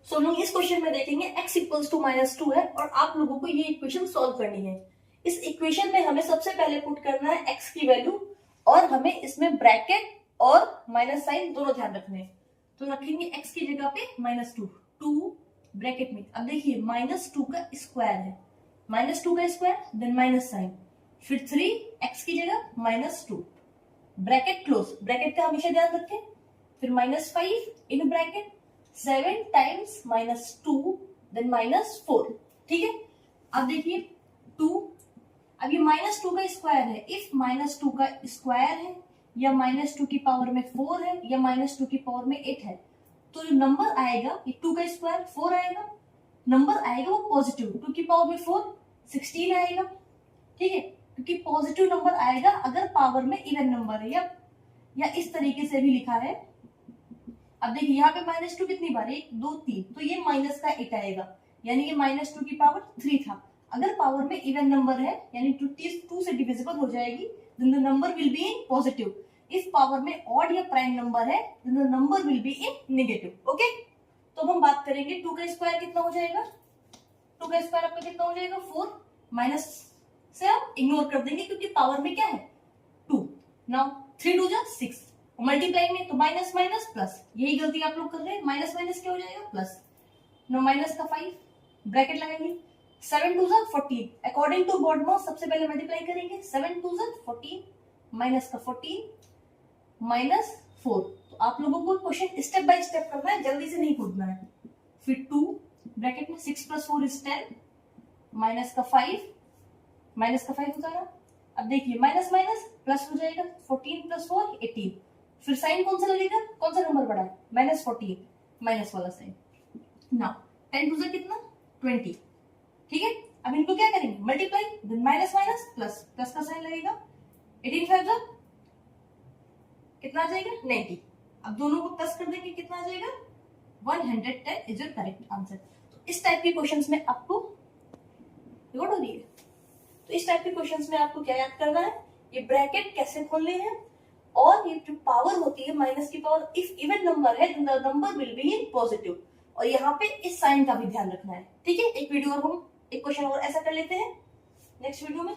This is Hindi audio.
सो हम लोग इस क्वेश्चन में देखेंगे x इक्वल्स टू -2 है और आप लोगों को ये इक्वेशन सॉल्व करनी है। इस इक्वेशन में हमें सबसे पहले पुट करना है x की वैल्यू और हमें इसमें ब्रैकेट और माइनस साइन दोनों ध्यान रखने हैं। तो रखेंगे x की जगह पे -2, 2 ब्रैकेट में। अब देखिए -2 का स्क्वायर है, -2 का स्क्वायर देन माइनस साइन, फिर 3 x की जगह -2 ब्रैकेट क्लोज, ब्रैकेट का हमेशा ध्यान रखें, फिर -5 इन ब्रैकेट 7 टाइम्स -2 देन -4। ठीक है, अब देखिए 2, अब ये -2 का स्क्वायर है, इफ -2 का स्क्वायर है या -2 की पावर में 4 है या -2 की पावर में 8 है, तो जो नंबर आएगा ये 2 का स्क्वायर 4 आएगा, नंबर आएगा वो पॉजिटिव, 2 की पावर में 4 16 आएगा। ठीक है, क्योंकि पॉजिटिव नंबर आएगा अगर पावर में इवन नंबर है, या इस तरीके से भी लिखा है। अब देखिए यहाँ पे -2 कितनी बार, 1 2 3, तो ये माइनस का 8 आएगा, यानी कि -2 की पावर 3 था। अगर पावर में इवन नंबर है यानी 2 से डिविजिबल हो जाएगी, then the number will be in positive. If power में ऑड या प्राइम नंबर है then the number will be in negative. Okay, तो हम बात करेंगे 2 का स्क्वायर कितना हो जाएगा, 2 का स्क्वायर आपका कितना हो जाएगा 4, माइनस से आप इग्नोर कर देंगे क्योंकि पावर में क्या है 2। नाउ 3 2 जा 6, मल्टीप्लाई में तो माइनस माइनस प्लस, यही गलती आप लोग कर रहे हैं, माइनस माइनस क्या हो जाएगा प्लस। नो माइनस का 5 ब्रैकेट लगाएंगे, 7 2 जा 14, अकॉर्डिंग टू बोर्ड नॉट सबसे पहले मल्टीप्लाई करेंगे, 7 2 जा 14 माइनस का 14 -4। तो आप लोगों को क्वेश्चन स्टेप बाय स्टेप करना है, जल्दी से नहीं कूदना है। फिर 2 ब्रैकेट में 6 + 4 = 10, माइनस का 5 उतारा। अब देखिए माइनस माइनस प्लस हो जाएगा, 14 + 4 18, फिर साइन कौन सा लगेगा, कौन सा नंबर बड़ा है -14, माइनस वाला साइन। नाउ 10 2 कितना 20। ठीक है, अब इनको क्या करेंगे multiply, then minus minus plus, plus का साइन लगेगा, 18 5 जा कितना आ जाएगा 90। अब दोनों को प्लस कर देंगे, कितना आ जाएगा 110 इज योर करेक्ट आंसर। तो इस टाइप के क्वेश्चंस में आपको रिकॉर्ड हो रही है, तो इस टाइप के क्वेश्चंस में आपको क्या याद करना है, ये ब्रैकेट कैसे खोलने हैं, और ये जो पावर होती है माइनस की पावर, इफ इवन नंबर है the number will be in positive, और यहाँ पे इस साइन का भी ध्यान रखना है। ठीक है, एक वीडियो और हम एक क्वेश्चन और ऐसा कर लेते हैं नेक्स्ट वीडियो में।